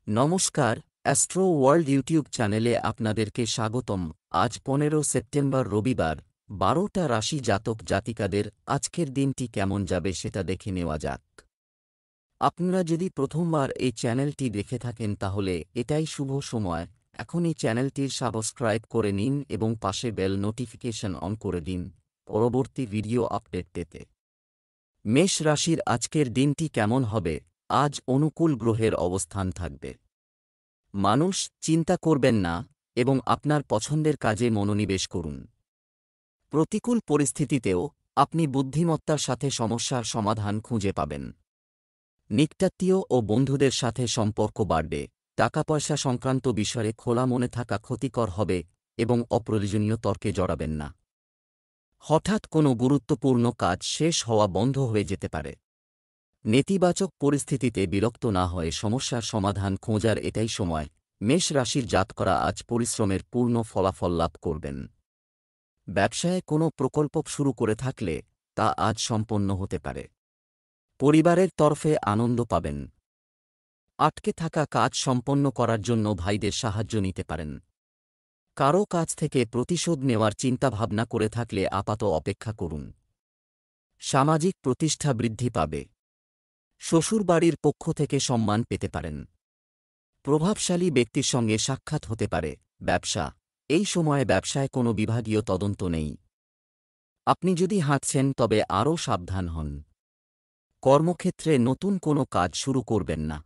নমস্কার, astro world YouTube চ্যানেলে আপনাদেরকে স্বাগতম। আজ 15 সেপ্টেম্বর রবিবার, 12টা রাশি জাতক জাতিকাদের আজকের দিনটি কেমন যাবে সেটা দেখে নেওয়া যাক। আপনারা যদি প্রথমবার এই চ্যানেলটি দেখে থাকেন তাহলে এটাই শুভ সময়। এখন এই চ্যানেলটির সাবস্ক্রাইব করে নিন এবং পাশে বেল নোটিফিকেশন অন করে দিন পরবর্তী ভিডিও আপডেট পেতে। মেষ রাশির আজকের দিনটি কেমন হবে? আজ অনুকূল গ্রহের অবস্থান থাকবে। মানুষ চিন্তা করবেন না এবং আপনার পছন্দের কাজে মনোনিবেশ করুন। প্রতিকূল পরিস্থিতিতেও আপনি বুদ্ধিমত্তার সাথে সমস্যার সমাধান খুঁজে পাবেন। নিকটাত্মীয় ও বন্ধুদের সাথে সম্পর্ক বাড়বে। টাকা পয়সা সংক্রান্ত বিষয়ে খোলা মনে থাকা ক্ষতিকর হবে এবং অপ্রয়োজনীয় তর্কে জড়াবেন না। হঠাৎ কোনো গুরুত্বপূর্ণ কাজ শেষ হওয়া বন্ধ হয়ে যেতে পারে। নেতিবাচক পরিস্থিতিতে বিরক্ত না হয়ে সমস্যার সমাধান খোঁজার এটাই সময়। মেষ রাশির জাতকরা আজ পরিশ্রমের পূর্ণ ফলাফল লাভ করবেন। ব্যবসায় কোনো প্রকল্প শুরু করে থাকলে তা আজ সম্পন্ন হতে পারে। পরিবারের তরফে আনন্দ পাবেন। আটকে থাকা কাজ সম্পন্ন করার জন্য ভাইদের সাহায্য নিতে পারেন। কারও কাছ থেকে প্রতিশোধ নেওয়ার চিন্তাভাবনা করে থাকলে আপাতত অপেক্ষা করুন। সামাজিক প্রতিষ্ঠা বৃদ্ধি পাবে। শ্বশুরবাড়ির পক্ষ থেকে সম্মান পেতে পারেন। প্রভাবশালী ব্যক্তির সঙ্গে সাক্ষাৎ হতে পারে। ব্যবসা, এই সময়ে ব্যবসায় কোনো বিভাগীয় তদন্ত নেই। আপনি যদি হাঁটছেন তবে আরও সাবধান হন। কর্মক্ষেত্রে নতুন কোনো কাজ শুরু করবেন না।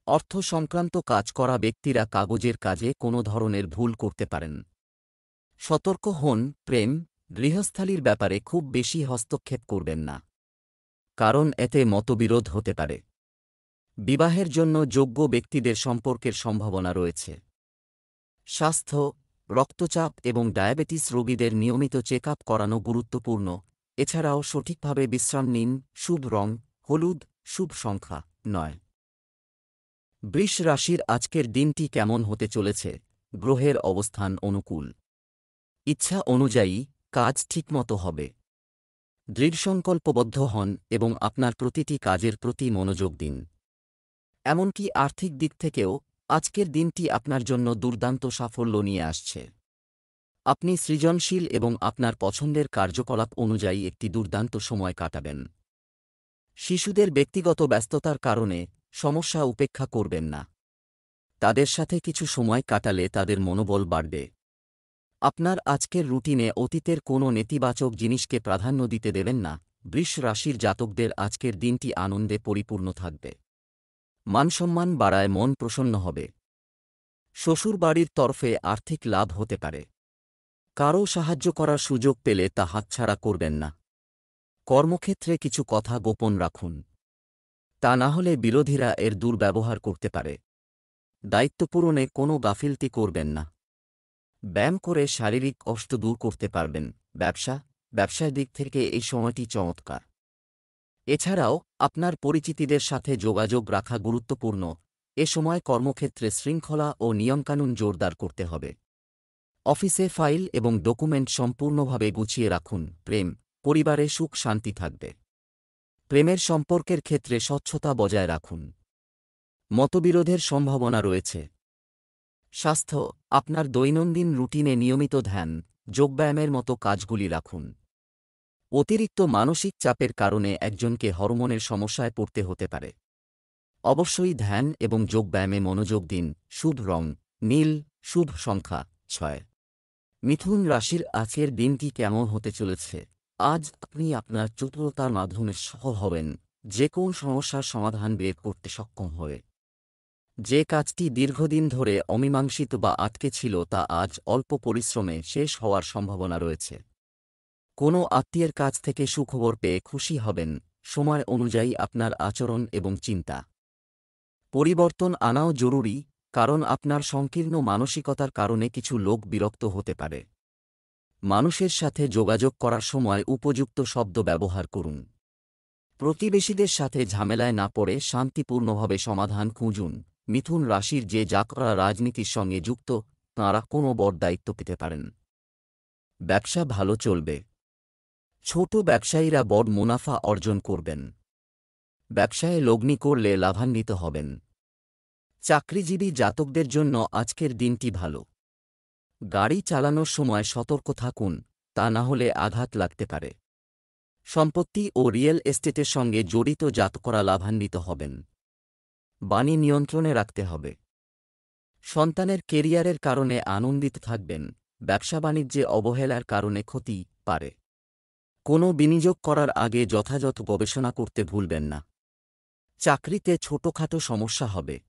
অর্থ সংক্রান্ত কাজ করা ব্যক্তিরা কাগজের কাজে কোনো ধরনের ভুল করতে পারেন। সতর্ক হন। প্রেম, গৃহস্থালির ব্যাপারে খুব বেশি হস্তক্ষেপ করবেন না, কারণ এতে মতবিরোধ হতে পারে। বিবাহের জন্য যোগ্য ব্যক্তিদের সম্পর্কের সম্ভাবনা রয়েছে। স্বাস্থ্য, রক্তচাপ এবং ডায়াবেটিস রোগীদের নিয়মিত চেক আপ করানো গুরুত্বপূর্ণ। এছাড়াও সঠিকভাবে বিশ্রাম নিন। শুভ রং হলুদ, শুভ সংখ্যা 9। বৃষ রাশির আজকের দিনটি কেমন হতে চলেছে? গ্রহের অবস্থান অনুকূল। ইচ্ছা অনুযায়ী কাজ ঠিকমতো হবে। দৃঢ়সংকল্পবদ্ধ হন এবং আপনার প্রতিটি কাজের প্রতি মনোযোগ দিন। এমনকি আর্থিক দিক থেকেও আজকের দিনটি আপনার জন্য দুর্দান্ত সাফল্য নিয়ে আসছে। আপনি সৃজনশীল এবং আপনার পছন্দের কার্যকলাপ অনুযায়ী একটি দুর্দান্ত সময় কাটাবেন। শিশুদের ব্যক্তিগত ব্যস্ততার কারণে সমস্যা উপেক্ষা করবেন না। তাদের সাথে কিছু সময় কাটালে তাদের মনোবল বাড়বে। আপনার আজকের রুটিনে অতীতের কোনো নেতিবাচক জিনিসকে প্রাধান্য দিতে দেবেন না। বৃষ রাশির জাতকদের আজকের দিনটি আনন্দে পরিপূর্ণ থাকবে। মানসম্মান বাড়ায় মন প্রসন্ন হবে। শ্বশুরবাড়ির তরফে আর্থিক লাভ হতে পারে। কারও সাহায্য করার সুযোগ পেলে তা হাতছাড়া করবেন না। কর্মক্ষেত্রে কিছু কথা গোপন রাখুন, তা না হলে বিরোধীরা এর দুর্ব্যবহার করতে পারে। দায়িত্ব পূরণে কোনো গাফিলতি করবেন না। ব্যায়াম করে শারীরিক কষ্ট দূর করতে পারবেন। ব্যবসার দিক থেকে এই সময়টি চমৎকার। এছাড়াও আপনার পরিচিতিদের সাথে যোগাযোগ রাখা গুরুত্বপূর্ণ। এ সময় কর্মক্ষেত্রে শৃঙ্খলা ও নিয়মকানুন জোরদার করতে হবে। অফিসে ফাইল এবং ডকুমেন্ট সম্পূর্ণভাবে গুছিয়ে রাখুন। প্রেম, পরিবারে সুখ শান্তি থাকবে। প্রেমের সম্পর্কের ক্ষেত্রে স্বচ্ছতা বজায় রাখুন। মতবিরোধের সম্ভাবনা রয়েছে। স্বাস্থ্য, আপনার দৈনন্দিন রুটিনে নিয়মিত ধ্যান, যোগব্যায়ামের মতো কাজগুলি রাখুন। অতিরিক্ত মানসিক চাপের কারণে একজনকে হরমোনের সমস্যায় পড়তে হতে পারে। অবশ্যই ধ্যান এবং যোগব্যায়ামে মনোযোগ দিন। শুভ রং নীল, শুভ সংখ্যা 6। মিথুন রাশির আজকের দিনটি কেমন হতে চলেছে? আজ আপনি আপনার চতুরতার মাধ্যমে সফল হবেন। যে কোন সমস্যার সমাধান বের করতে সক্ষম হবে। যে কাজটি দীর্ঘদিন ধরে অমীমাংসিত বা আটকে ছিল তা আজ অল্প পরিশ্রমে শেষ হওয়ার সম্ভাবনা রয়েছে। কোনো আত্মীয়ের কাছ থেকে সুখবর পেয়ে খুশি হবেন। সময় অনুযায়ী আপনার আচরণ এবং চিন্তা পরিবর্তন আনাও জরুরি, কারণ আপনার সংকীর্ণ মানসিকতার কারণে কিছু লোক বিরক্ত হতে পারে। মানুষের সাথে যোগাযোগ করার সময় উপযুক্ত শব্দ ব্যবহার করুন। প্রতিবেশীদের সাথে ঝামেলায় না পড়ে শান্তিপূর্ণভাবে সমাধান খুঁজুন। মিথুন রাশির যে জাতকরা রাজনীতির সঙ্গে যুক্ত তাঁরা কোনো বড় দায়িত্ব পেতে পারেন। ব্যবসা ভালো চলবে। ছোট ব্যবসায়ীরা বড় মুনাফা অর্জন করবেন। ব্যবসায়ে লগ্নি করলে লাভান্বিত হবেন। চাকরিজীবী জাতকদের জন্য আজকের দিনটি ভালো। গাড়ি চালানোর সময় সতর্ক থাকুন, তা না হলে আঘাত লাগতে পারে। সম্পত্তি ও রিয়েল এস্টেটের সঙ্গে জড়িত জাতকরা লাভান্বিত হবেন। বাণী নিয়ন্ত্রণে রাখতে হবে। সন্তানের কেরিয়ারের কারণে আনন্দিত থাকবেন। ব্যবসা-বাণিজ্যে অবহেলার কারণে ক্ষতি পারে। কোনো বিনিয়োগ করার আগে যথাযথ গবেষণা করতে ভুলবেন না। চাকরিতে ছোটখাটো সমস্যা হবে।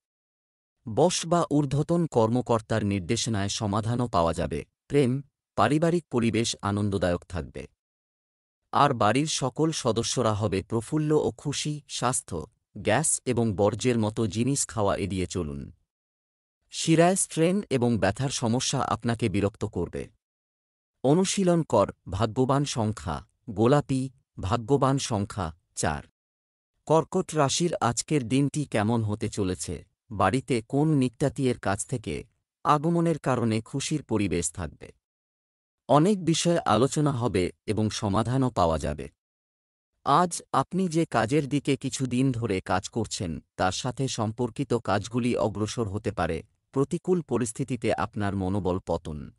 বস বা ঊর্ধ্বতন কর্মকর্তার নির্দেশনায় সমাধানও পাওয়া যাবে। প্রেম, পারিবারিক পরিবেশ আনন্দদায়ক থাকবে। আর বাড়ির সকল সদস্যরা হবে প্রফুল্ল ও খুশি। স্বাস্থ্য, গ্যাস এবং বর্জ্যের মতো জিনিস খাওয়া এড়িয়ে চলুন। শিরায় স্ট্রেন এবং ব্যথার সমস্যা আপনাকে বিরক্ত করবে। অনুশীলন কর। ভাগ্যবান সংখ্যা গোলাপি। ভাগ্যবান সংখ্যা 4। কর্কট রাশির আজকের দিনটি কেমন হতে চলেছে? বাড়িতে কোন নিত্যাতীয়ের কাছ থেকে আগমনের কারণে খুশির পরিবেশ থাকবে। অনেক বিষয়ে আলোচনা হবে এবং সমাধানও পাওয়া যাবে। আজ আপনি যে কাজের দিকে কিছুদিন ধরে কাজ করছেন তার সাথে সম্পর্কিত কাজগুলি অগ্রসর হতে পারে। প্রতিকূল পরিস্থিতিতে আপনার মনোবল পতন।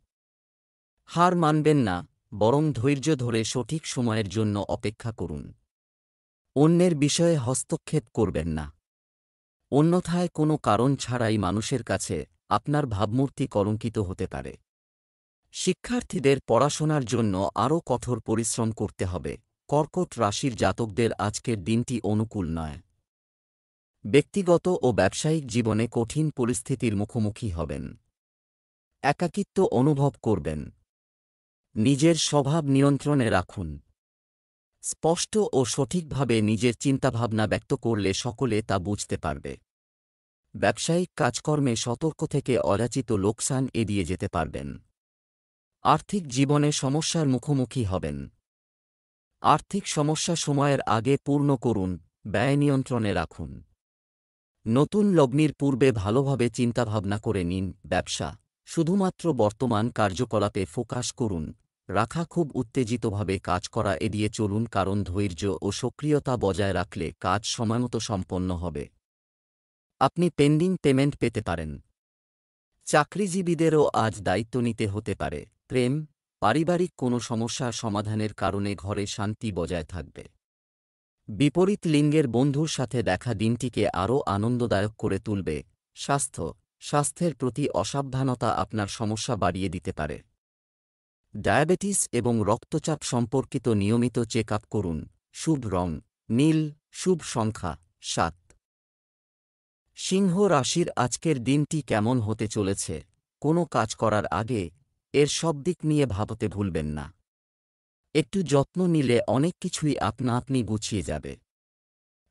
হার মানবেন না, বরং ধৈর্য ধরে সঠিক সময়ের জন্য অপেক্ষা করুন। অন্যের বিষয়ে হস্তক্ষেপ করবেন না, অন্যথায় কোনো কারণ ছাড়াই মানুষের কাছে আপনার ভাবমূর্তি কলঙ্কিত হতে পারে। শিক্ষার্থীদের পড়াশোনার জন্য আরও কঠোর পরিশ্রম করতে হবে। কর্কট রাশির জাতকদের আজকের দিনটি অনুকূল নয়। ব্যক্তিগত ও ব্যবসায়িক জীবনে কঠিন পরিস্থিতির মুখোমুখি হবেন। একাকিত্ব অনুভব করবেন। নিজের স্বভাব নিয়ন্ত্রণে রাখুন। স্পষ্ট ও সঠিকভাবে নিজের চিন্তাভাবনা ব্যক্ত করলে সকলে তা বুঝতে পারবে। ব্যবসায়িক কাজকর্মে সতর্ক থেকে অযাচিত লোকসান এড়িয়ে যেতে পারবেন। আর্থিক জীবনে সমস্যার মুখোমুখি হবেন। আর্থিক সমস্যা সময়ের আগে পূর্ণ করুন। ব্যয় নিয়ন্ত্রণে রাখুন। নতুন লগ্নির পূর্বে ভালোভাবে চিন্তাভাবনা করে নিন। ব্যবসা শুধুমাত্র বর্তমান কার্যকলাপে ফোকাস করুন। রাখা খুব উত্তেজিতভাবে কাজ করা এড়িয়ে চলুন, কারণ ধৈর্য ও সক্রিয়তা বজায় রাখলে কাজ সময়মতো সম্পন্ন হবে। আপনি পেন্ডিং পেমেন্ট পেতে পারেন। চাকরিজীবীদেরও আজ দায়িত্ব নিতে হতে পারে। প্রেম, পারিবারিক কোনো সমস্যার সমাধানের কারণে ঘরে শান্তি বজায় থাকবে। বিপরীত লিঙ্গের বন্ধুর সাথে দেখা দিনটিকে আরও আনন্দদায়ক করে তুলবে। স্বাস্থ্যের প্রতি অসাবধানতা আপনার সমস্যা বাড়িয়ে দিতে পারে। ডায়াবেটিস এবং রক্তচাপ সম্পর্কিত নিয়মিত চেক আপ করুন। শুভ রং নীল। শুভ সংখ্যা 7। সিংহ রাশির আজকের দিনটি কেমন হতে চলেছে? কোনো কাজ করার আগে এর সব দিক নিয়ে ভাবতে ভুলবেন না। একটু যত্ন নিলে অনেক কিছুই আপনা আপনি গুছিয়ে যাবে।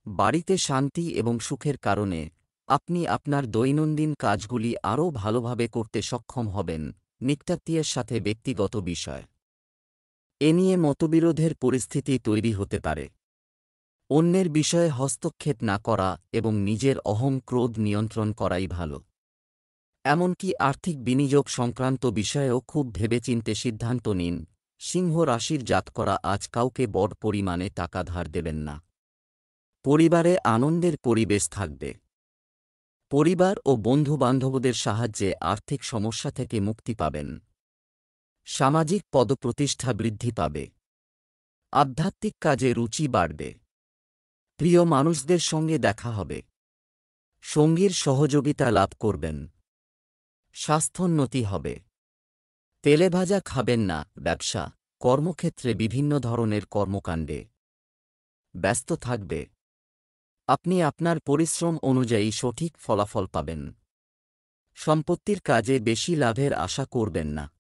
বাড়িতে শান্তি এবং সুখের কারণে আপনি আপনার দৈনন্দিন কাজগুলি আরও ভালোভাবে করতে সক্ষম হবেন। নিত্যাত্মীয়ের সাথে ব্যক্তিগত বিষয় এ নিয়ে মতবিরোধের পরিস্থিতি তৈরি হতে পারে। অন্যের বিষয়ে হস্তক্ষেপ না করা এবং নিজের অহং ক্রোধ নিয়ন্ত্রণ করাই ভালো। এমনকি আর্থিক বিনিয়োগ সংক্রান্ত বিষয়েও খুব ভেবেচিন্তে সিদ্ধান্ত নিন। সিংহ রাশির জাতকরা আজ কাউকে বড় পরিমাণে টাকা ধার দেবেন না। পরিবারে আনন্দের পরিবেশ থাকবে। পরিবার ও বন্ধু-বান্ধবদের সাহায্যে আর্থিক সমস্যা থেকে মুক্তি পাবেন। সামাজিক পদপ্রতিষ্ঠা বৃদ্ধি পাবে। আধ্যাত্মিক কাজে রুচি বাড়বে। প্রিয় মানুষদের সঙ্গে দেখা হবে। সঙ্গীর সহযোগিতা লাভ করবেন। স্বাস্থ্যোন্নতি হবে। তেলেভাজা খাবেন না। ব্যবসা কর্মক্ষেত্রে বিভিন্ন ধরনের কর্মকাণ্ডে ব্যস্ত থাকবে। আপনি আপনার পরিশ্রম অনুযায়ী সঠিক ফলাফল পাবেন। সম্পত্তির কাজে বেশি লাভের আশা করবেন না।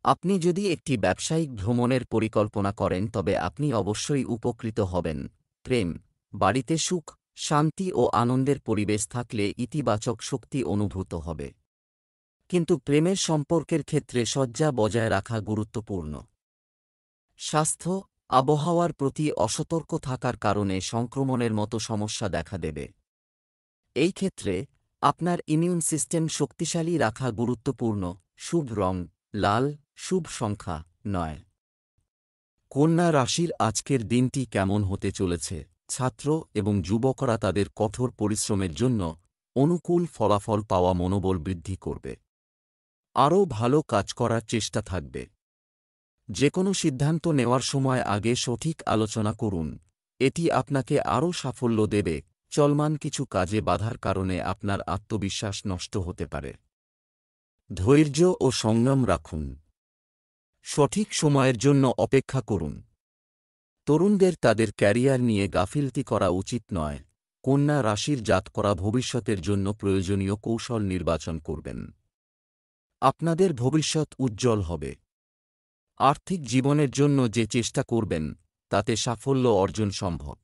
আপনি যদি একটি ব্যবসায়িক ভ্রমণের পরিকল্পনা করেন তবে আপনি অবশ্যই উপকৃত হবেন। প্রেম, বাড়িতে সুখ, শান্তি ও আনন্দের পরিবেশ থাকলে ইতিবাচক শক্তি অনুভূত হবে। কিন্তু প্রেমের সম্পর্কের ক্ষেত্রে সজ্জা বজায় রাখা গুরুত্বপূর্ণ। স্বাস্থ্য আবহাওয়ার প্রতি অসতর্ক থাকার কারণে সংক্রমণের মতো সমস্যা দেখা দেবে। এই ক্ষেত্রে আপনার ইমিউন সিস্টেম শক্তিশালী রাখা গুরুত্বপূর্ণ। শুভ রং লাল। শুভ সংখ্যা 9। কন্যা রাশির আজকের দিনটি কেমন হতে চলেছে? ছাত্র এবং যুবকরা তাদের কঠোর পরিশ্রমের জন্য অনুকূল ফলাফল পাওয়া মনোবল বৃদ্ধি করবে। আরও ভালো কাজ করার চেষ্টা থাকবে। যে কোনো সিদ্ধান্ত নেওয়ার সময় আগে সঠিক আলোচনা করুন, এটি আপনাকে আরও সাফল্য দেবে। চলমান কিছু কাজে বাধার কারণে আপনার আত্মবিশ্বাস নষ্ট হতে পারে। ধৈর্য ও সংযম রাখুন। সঠিক সময়ের জন্য অপেক্ষা করুন। তরুণদের তাদের ক্যারিয়ার নিয়ে গাফিলতি করা উচিত নয়। কন্যা রাশির জাতকরা ভবিষ্যতের জন্য প্রয়োজনীয় কৌশল নির্বাচন করবেন। আপনাদের ভবিষ্যৎ উজ্জ্বল হবে। আর্থিক জীবনের জন্য যে চেষ্টা করবেন তাতে সাফল্য অর্জন সম্ভব।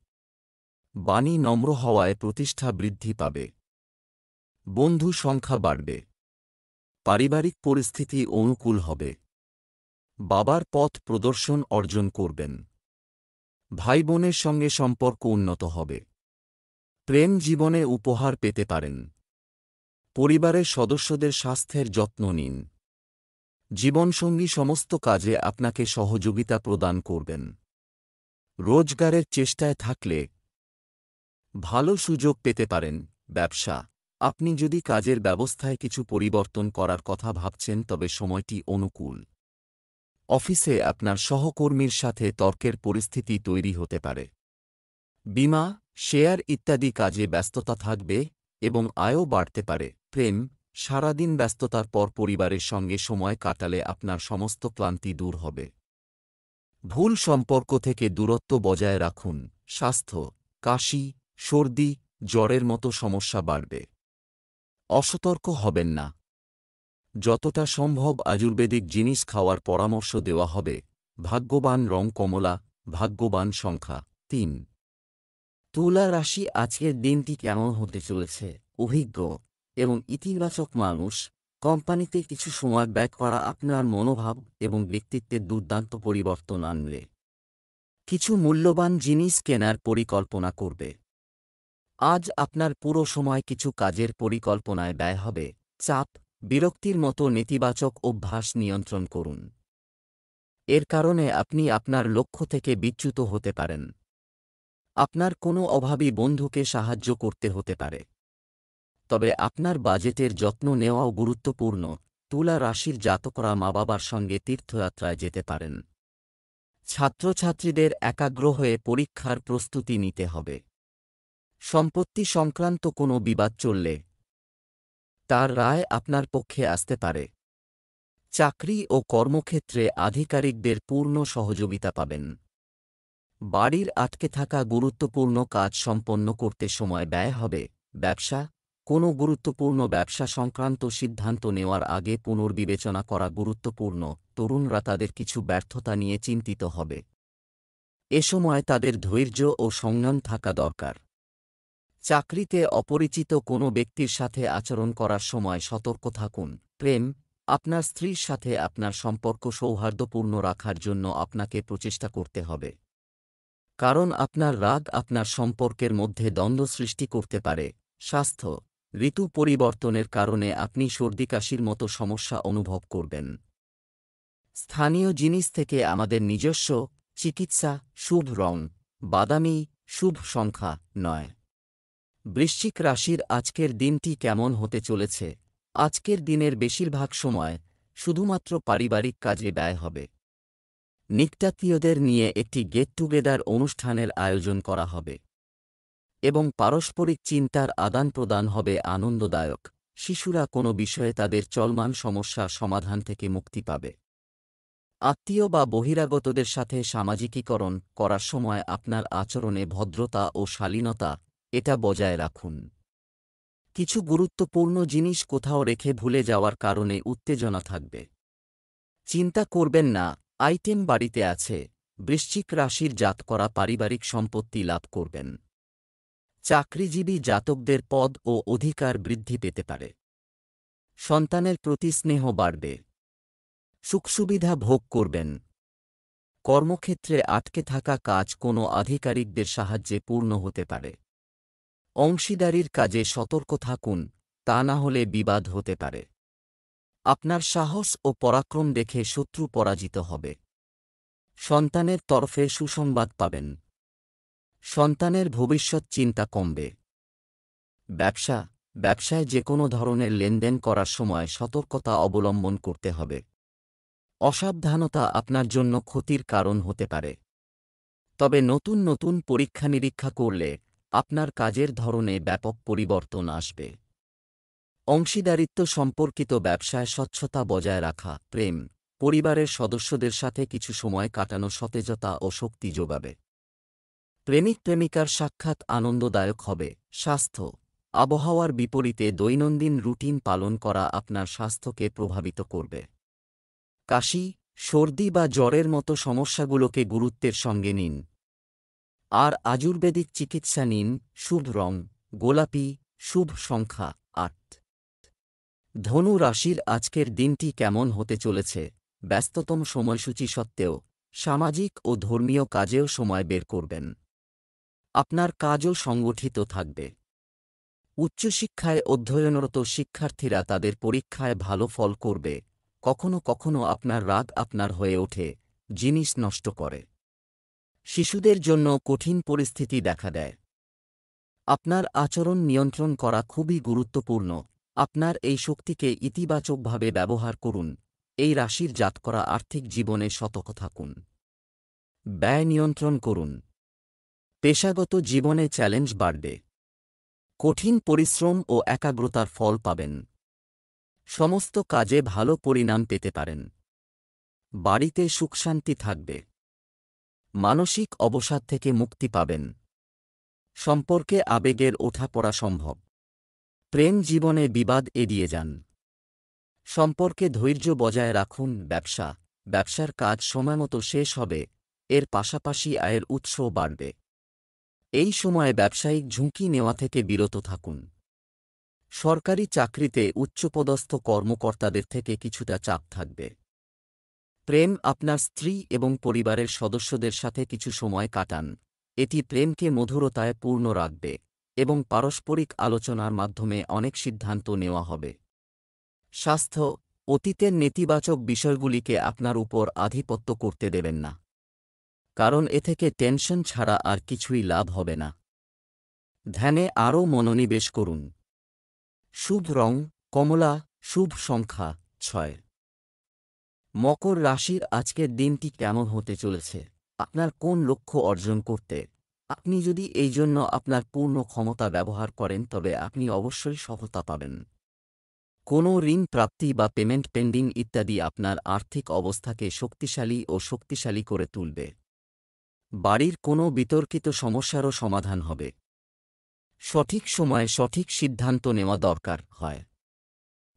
বাণী নম্র হওয়ায় প্রতিষ্ঠা বৃদ্ধি পাবে। বন্ধু সংখ্যা বাড়বে। পারিবারিক পরিস্থিতি অনুকূল হবে। বাবার পথ প্রদর্শন অর্জন করবেন। ভাই বোনের সঙ্গে সম্পর্ক উন্নত হবে। প্রেম জীবনে উপহার পেতে পারেন। পরিবারের সদস্যদের স্বাস্থ্যের যত্ন নিন। জীবনসঙ্গী সমস্ত কাজে আপনাকে সহযোগিতা প্রদান করবেন। রোজগারের চেষ্টায় থাকলে ভালো সুযোগ পেতে পারেন। ব্যবসা, আপনি যদি কাজের ব্যবস্থায় কিছু পরিবর্তন করার কথা ভাবছেন তবে সময়টি অনুকূল। অফিসে আপনার সহকর্মীর সাথে তর্কের পরিস্থিতি তৈরি হতে পারে। বীমা, শেয়ার ইত্যাদি কাজে ব্যস্ততা থাকবে এবং আয়ও বাড়তে পারে। প্রেম, সারাদিন ব্যস্ততার পর পরিবারের সঙ্গে সময় কাটালে আপনার সমস্ত ক্লান্তি দূর হবে। ভুল সম্পর্ক থেকে দূরত্ব বজায় রাখুন। স্বাস্থ্য, কাশি, সর্দি, জ্বরের মতো সমস্যা বাড়বে। অসতর্ক হবেন না। যতটা সম্ভব আয়ুর্বেদিক জিনিস খাওয়ার পরামর্শ দেওয়া হবে। ভাগ্যবান রং কমলা, ভাগ্যবান সংখ্যা ৩। তুলা রাশি, আজকের দিনটি কেমন হতে চলেছে? অভিজ্ঞ এবং ইতিবাচক মানুষ, কোম্পানিতে কিছু সময় ব্যয় করা আপনার মনোভাব এবং ব্যক্তিত্বের দুর্দান্ত পরিবর্তন আনবে। কিছু মূল্যবান জিনিস কেনার পরিকল্পনা করবে। আজ আপনার পুরো সময় কিছু কাজের পরিকল্পনায় ব্যয় হবে। চাপ, বিরক্তির মতো নেতিবাচক অভ্যাস নিয়ন্ত্রণ করুন। এর কারণে আপনি আপনার লক্ষ্য থেকে বিচ্যুত হতে পারেন। আপনার কোনো অভাবী বন্ধুকে সাহায্য করতে হতে পারে। তবে আপনার বাজেটের যত্ন নেওয়াও গুরুত্বপূর্ণ। তুলা রাশির জাতকরা মা বাবার সঙ্গে তীর্থযাত্রায় যেতে পারেন। ছাত্রছাত্রীদের একাগ্র হয়ে পরীক্ষার প্রস্তুতি নিতে হবে। সম্পত্তি সংক্রান্ত কোনো বিবাদ চললে তার রায় আপনার পক্ষে আসতে পারে। চাকরি ও কর্মক্ষেত্রে আধিকারিকদের পূর্ণ সহযোগিতা পাবেন। বাড়ির আটকে থাকা গুরুত্বপূর্ণ কাজ সম্পন্ন করতে সময় ব্যয় হবে। ব্যবসা, কোনো গুরুত্বপূর্ণ ব্যবসা সংক্রান্ত সিদ্ধান্ত নেওয়ার আগে পুনর্বিবেচনা করা গুরুত্বপূর্ণ। তরুণরা তাদের কিছু ব্যর্থতা নিয়ে চিন্তিত হবে। এ সময় তাদের ধৈর্য ও সংযম থাকা দরকার। চাকরিতে অপরিচিত কোনো ব্যক্তির সাথে আচরণ করার সময় সতর্ক থাকুন। প্রেম, আপনার স্ত্রীর সাথে আপনার সম্পর্ক সৌহার্দ্যপূর্ণ রাখার জন্য আপনাকে প্রচেষ্টা করতে হবে। কারণ আপনার রাগ আপনার সম্পর্কের মধ্যে দ্বন্দ্ব সৃষ্টি করতে পারে। স্বাস্থ্য, ঋতু পরিবর্তনের কারণে আপনি সর্দিকাশির মতো সমস্যা অনুভব করবেন। স্থানীয় জিনিস থেকে আমাদের নিজস্ব চিকিৎসা। শুভ রং বাদামি, শুভ সংখ্যা ৯। বৃশ্চিক রাশির আজকের দিনটি কেমন হতে চলেছে? আজকের দিনের বেশিরভাগ সময় শুধুমাত্র পারিবারিক কাজে ব্যয় হবে। নিকটাত্মীয়দের নিয়ে একটি গেট টুগেদার অনুষ্ঠানের আয়োজন করা হবে এবং পারস্পরিক চিন্তার আদান প্রদান হবে আনন্দদায়ক। শিশুরা কোনো বিষয়ে তাদের চলমান সমস্যা সমাধান থেকে মুক্তি পাবে। আত্মীয় বা বহিরাগতদের সাথে সামাজিকীকরণ করার সময় আপনার আচরণে ভদ্রতা ও শালীনতা এটা বজায় রাখুন। কিছু গুরুত্বপূর্ণ জিনিস কোথাও রেখে ভুলে যাওয়ার কারণে উত্তেজনা থাকবে। চিন্তা করবেন না, আইটেম বাড়িতে আছে। বৃশ্চিক রাশির জাতকরা পারিবারিক সম্পত্তি লাভ করবেন। চাকরিজীবী জাতকদের পদ ও অধিকার বৃদ্ধি পেতে পারে। সন্তানের প্রতি স্নেহ বাড়বে। সুখসুবিধা ভোগ করবেন। কর্মক্ষেত্রে আটকে থাকা কাজ কোনো আধিকারিকদের সাহায্যে পূর্ণ হতে পারে। অংশীদারির কাজে সতর্ক থাকুন, তা না হলে বিবাদ হতে পারে। আপনার সাহস ও পরাক্রম দেখে শত্রু পরাজিত হবে। সন্তানের তরফে সুসংবাদ পাবেন। সন্তানের ভবিষ্যৎ চিন্তা কমবে। ব্যবসা, ব্যবসায় যে কোনো ধরনের লেনদেন করার সময় সতর্কতা অবলম্বন করতে হবে। অসাবধানতা আপনার জন্য ক্ষতির কারণ হতে পারে। তবে নতুন নতুন পরীক্ষা নিরীক্ষা করলে আপনার কাজের ধরনে ব্যাপক পরিবর্তন আসবে। অংশীদারিত্ব সম্পর্কিত ব্যবসায় স্বচ্ছতা বজায় রাখা, প্রেম, পরিবারের সদস্যদের সাথে কিছু সময় কাটানো সতেজতা ও শক্তি যোগাবে। প্রেমিক প্রেমিকার সাক্ষাৎ আনন্দদায়ক হবে। স্বাস্থ্য, আবহাওয়ার বিপরীতে দৈনন্দিন রুটিন পালন করা আপনার স্বাস্থ্যকে প্রভাবিত করবে। কাশি, সর্দি বা জ্বরের মতো সমস্যাগুলোকে গুরুত্বের সঙ্গে নিন। আর আয়ুর্বেদিক চিকিৎসা নিন। শুভ রং গোলাপি, শুভ সংখ্যা ৮। ধনু রাশির আজকের দিনটি কেমন হতে চলেছে? ব্যস্ততম সময়সূচি সত্ত্বেও সামাজিক ও ধর্মীয় কাজেও সময় বের করবেন। আপনার কাজও সংগঠিত থাকবে। উচ্চশিক্ষায় অধ্যয়নরত শিক্ষার্থীরা তাদের পরীক্ষায় ভালো ফল করবে। কখনো কখনো আপনার রাগ আপনার হয়ে ওঠে, জিনিস নষ্ট করে। শিশুদের জন্য কঠিন পরিস্থিতি দেখা দেয়। আপনার আচরণ নিয়ন্ত্রণ করা খুবই গুরুত্বপূর্ণ। আপনার এই শক্তিকে ইতিবাচকভাবে ব্যবহার করুন। এই রাশির জাতকরা আর্থিক জীবনে সতর্ক থাকুন। ব্যয় নিয়ন্ত্রণ করুন। পেশাগত জীবনে চ্যালেঞ্জ বাড়বে। কঠিন পরিশ্রম ও একাগ্রতার ফল পাবেন। সমস্ত কাজে ভালো পরিণাম পেতে পারেন। বাড়িতে সুখশান্তি থাকবে। মানসিক অবসাদ থেকে মুক্তি পাবেন। সম্পর্কে আবেগের ওঠাপড়া সম্ভব। প্রেম জীবনে বিবাদ এড়িয়ে যান। সম্পর্কে ধৈর্য বজায় রাখুন। ব্যবসার কাজ সময়মতো শেষ হবে। এর পাশাপাশি আয়ের উৎসও বাড়বে। এই সময়ে ব্যবসায়িক ঝুঁকি নেওয়া থেকে বিরত থাকুন। সরকারি চাকরিতে উচ্চপদস্থ কর্মকর্তাদের থেকে কিছুটা চাপ থাকবে। প্রেম, আপনার স্ত্রী এবং পরিবারের সদস্যদের সাথে কিছু সময় কাটান। এটি প্রেমকে মধুরতায় পূর্ণ রাখবে এবং পারস্পরিক আলোচনার মাধ্যমে অনেক সিদ্ধান্ত নেওয়া হবে। স্বাস্থ্য, অতীতের নেতিবাচক বিষয়গুলিকে আপনার উপর আধিপত্য করতে দেবেন না, কারণ এ থেকে টেনশন ছাড়া আর কিছুই লাভ হবে না। ধ্যানে আরও মনোনিবেশ করুন। শুভ রং কমলা, শুভ সংখ্যা ৬। মকর রাশির আজকের দিনটি কেমন হতে চলেছে? আপনার কোন লক্ষ্য অর্জন করতে আপনি যদি এই জন্য আপনার পূর্ণ ক্ষমতা ব্যবহার করেন তবে আপনি অবশ্যই সফলতা পাবেন। কোনো ঋণ প্রাপ্তি বা পেমেন্ট পেন্ডিং ইত্যাদি আপনার আর্থিক অবস্থাকে শক্তিশালী করে তুলবে। বাড়ির কোনো বিতর্কিত সমস্যারও সমাধান হবে। সঠিক সময়ে সঠিক সিদ্ধান্ত নেওয়া দরকার হয়।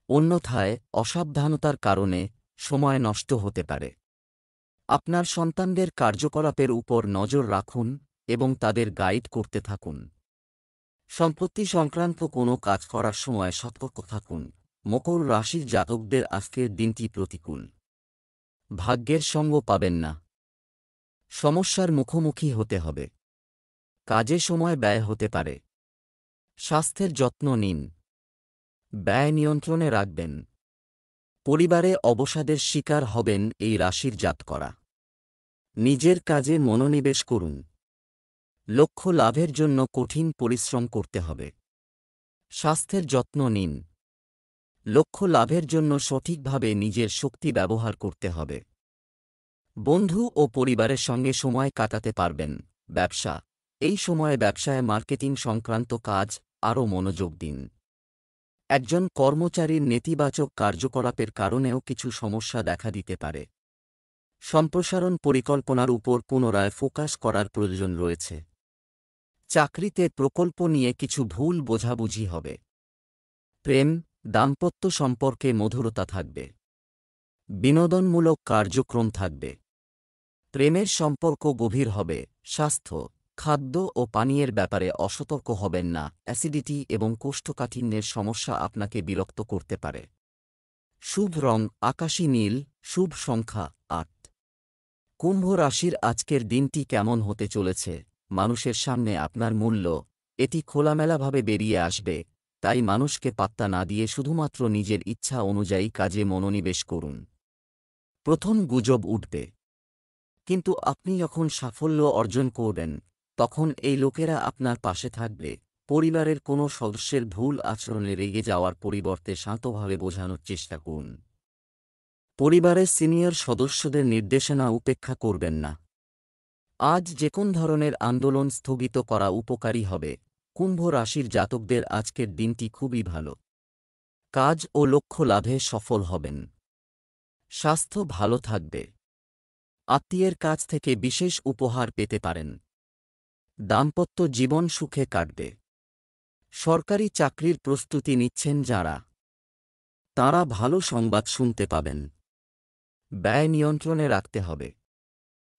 অন্যথায় অসাবধানতার কারণে সময় নষ্ট হতে পারে। আপনার সন্তানদের কার্যকলাপের উপর নজর রাখুন এবং তাদের গাইড করতে থাকুন। সম্পত্তি সংক্রান্ত কোনো কাজ করার সময় সতর্ক থাকুন। মকর রাশির জাতকদের আজকের দিনটি প্রতিকূল। ভাগ্যের সঙ্গ পাবেন না। সমস্যার মুখোমুখি হতে হবে। কাজে সময় ব্যয় হতে পারে। স্বাস্থ্যের যত্ন নিন। ব্যয় নিয়ন্ত্রণে রাখবেন। পরিবারে অবসাদের শিকার হবেন এই রাশির জাতকরা। নিজের কাজে মনোনিবেশ করুন। লক্ষ্য লাভের জন্য কঠিন পরিশ্রম করতে হবে। স্বাস্থ্যের যত্ন নিন। লক্ষ্য লাভের জন্য সঠিকভাবে নিজের শক্তি ব্যবহার করতে হবে। বন্ধু ও পরিবারের সঙ্গে সময় কাটাতে পারবেন। ব্যবসা, এই সময়ে ব্যবসায় মার্কেটিং সংক্রান্ত কাজ আরও মনোযোগ দিন। একজন কর্মচারীর নেতিবাচক কার্যকলাপের কারণেও কিছু সমস্যা দেখা দিতে পারে। সম্প্রসারণ পরিকল্পনার উপর পুনরায় ফোকাস করার প্রয়োজন রয়েছে। চাকরিতে প্রকল্প নিয়ে কিছু ভুল বোঝাবুঝি হবে। প্রেম, দাম্পত্য সম্পর্কে মধুরতা থাকবে। বিনোদনমূলক কার্যক্রম থাকবে। প্রেমের সম্পর্ক গভীর হবে। স্বাস্থ্য, খাদ্য ও পানীয়ের ব্যাপারে অসতর্ক হবেন না। অ্যাসিডিটি এবং কোষ্ঠকাঠিন্যের সমস্যা আপনাকে বিরক্ত করতে পারে। শুভ রং আকাশী নীল, শুভ সংখ্যা ৮। কুম্ভ রাশির আজকের দিনটি কেমন হতে চলেছে? মানুষের সামনে আপনার মূল্য, এটি খোলামেলাভাবে বেরিয়ে আসবে, তাই মানুষকে পাত্তা না দিয়ে শুধুমাত্র নিজের ইচ্ছা অনুযায়ী কাজে মনোনিবেশ করুন। প্রথম গুজব উঠবে, কিন্তু আপনি যখন সাফল্য অর্জন করবেন তখন এই লোকেরা আপনার পাশে থাকবে, পরিবারের কোনো সদস্যের ভুল আচরণে রেগে যাওয়ার পরিবর্তে শান্তভাবে বোঝানোর চেষ্টা করুন। পরিবারের সিনিয়র সদস্যদের নির্দেশনা উপেক্ষা করবেন না। আজ যেকোন ধরনের আন্দোলন স্থগিত করা উপকারী হবে। কুম্ভ রাশির জাতকদের আজকের দিনটি খুবই ভালো। কাজ ও লক্ষ্য লাভে সফল হবেন। স্বাস্থ্য ভালো থাকবে। আত্মীয়ের কাছ থেকে বিশেষ উপহার পেতে পারেন। দাম্পত্য জীবন সুখে কাটবে। সরকারি চাকরির প্রস্তুতি নিচ্ছেন যাঁরা, তাঁরা ভালো সংবাদ শুনতে পাবেন। ব্যয় নিয়ন্ত্রণে রাখতে হবে,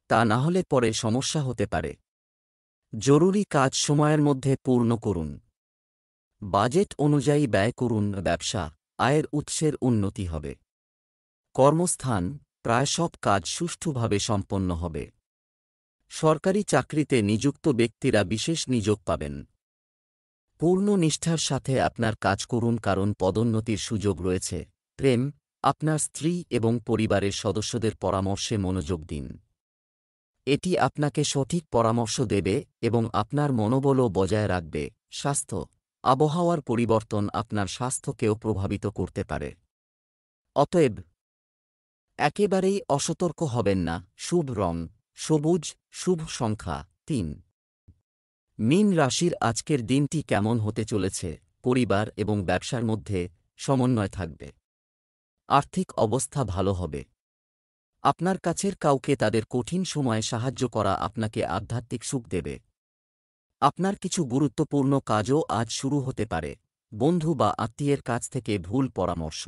তা না হলে পরে সমস্যা হতে পারে। জরুরি কাজ সময়ের মধ্যে পূর্ণ করুন। বাজেট অনুযায়ী ব্যয় করুন। ব্যবসা, আয়ের উৎসের উন্নতি হবে। কর্মস্থান, প্রায় সব কাজ সুষ্ঠুভাবে সম্পন্ন হবে। সরকারি চাকরিতে নিযুক্ত ব্যক্তিরা বিশেষ নিযোগ পাবেন। পূর্ণ নিষ্ঠার সাথে আপনার কাজ করুন, কারণ পদোন্নতির সুযোগ রয়েছে। প্রেম, আপনার স্ত্রী এবং পরিবারের সদস্যদের পরামর্শে মনোযোগ দিন। এটি আপনাকে সঠিক পরামর্শ দেবে এবং আপনার মনোবলও বজায় রাখবে। স্বাস্থ্য, আবহাওয়ার পরিবর্তন আপনার স্বাস্থ্যকেও প্রভাবিত করতে পারে। অতএব একেবারেই অসতর্ক হবেন না। শুভ রং সবুজ, শুভ সংখ্যা ৩। মীন রাশির আজকের দিনটি কেমন হতে চলেছে? পরিবার এবং ব্যবসার মধ্যে সমন্বয় থাকবে। আর্থিক অবস্থা ভালো হবে। আপনার কাছের কাউকে তাদের কঠিন সময়ে সাহায্য করা আপনাকে আধ্যাত্মিক সুখ দেবে। আপনার কিছু গুরুত্বপূর্ণ কাজও আজ শুরু হতে পারে। বন্ধু বা আত্মীয়ের কাছ থেকে ভুল পরামর্শ,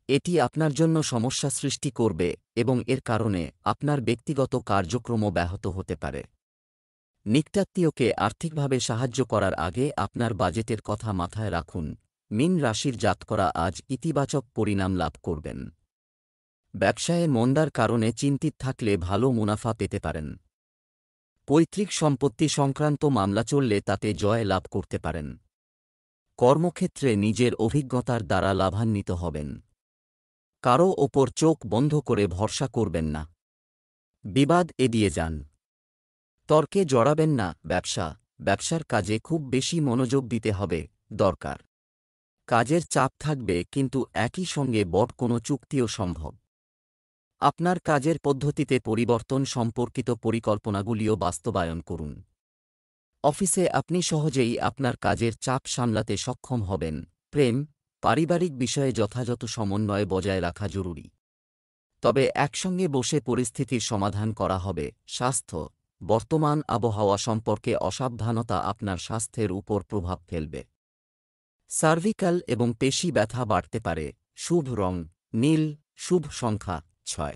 এটি আপনার জন্য সমস্যা সৃষ্টি করবে এবং এর কারণে আপনার ব্যক্তিগত কার্যক্রমও ব্যাহত হতে পারে। নিকটাত্মীয়কে আর্থিকভাবে সাহায্য করার আগে আপনার বাজেটের কথা মাথায় রাখুন। মীন রাশির জাতকরা আজ ইতিবাচক পরিণাম লাভ করবেন। ব্যবসায়ে মন্দার কারণে চিন্তিত থাকলে ভালো মুনাফা পেতে পারেন। পৈতৃক সম্পত্তি সংক্রান্ত মামলা চললে তাতে জয় লাভ করতে পারেন। কর্মক্ষেত্রে নিজের অভিজ্ঞতার দ্বারা লাভান্বিত হবেন। কারও ওপর চোখ বন্ধ করে ভরসা করবেন না। বিবাদ এড়িয়ে যান। তর্কে জড়াবেন না। ব্যবসার কাজে খুব বেশি মনোযোগ দিতে হবে। দরকার কাজের চাপ থাকবে, কিন্তু একই সঙ্গে বড় কোনো চুক্তিও সম্ভব। আপনার কাজের পদ্ধতিতে পরিবর্তন সম্পর্কিত পরিকল্পনাগুলিও বাস্তবায়ন করুন। অফিসে আপনি সহজেই আপনার কাজের চাপ সামলাতে সক্ষম হবেন। প্রেম, পারিবারিক বিষয়ে যথাযথ সমন্বয় বজায় রাখা জরুরি, তবে একসঙ্গে বসে পরিস্থিতির সমাধান করা হবে। স্বাস্থ্য, বর্তমান আবহাওয়া সম্পর্কে অসাবধানতা আপনার স্বাস্থ্যের উপর প্রভাব ফেলবে। সার্ভিক্যাল এবং পেশি ব্যথা বাড়তে পারে। শুভ রং নীল, শুভ সংখ্যা ৬।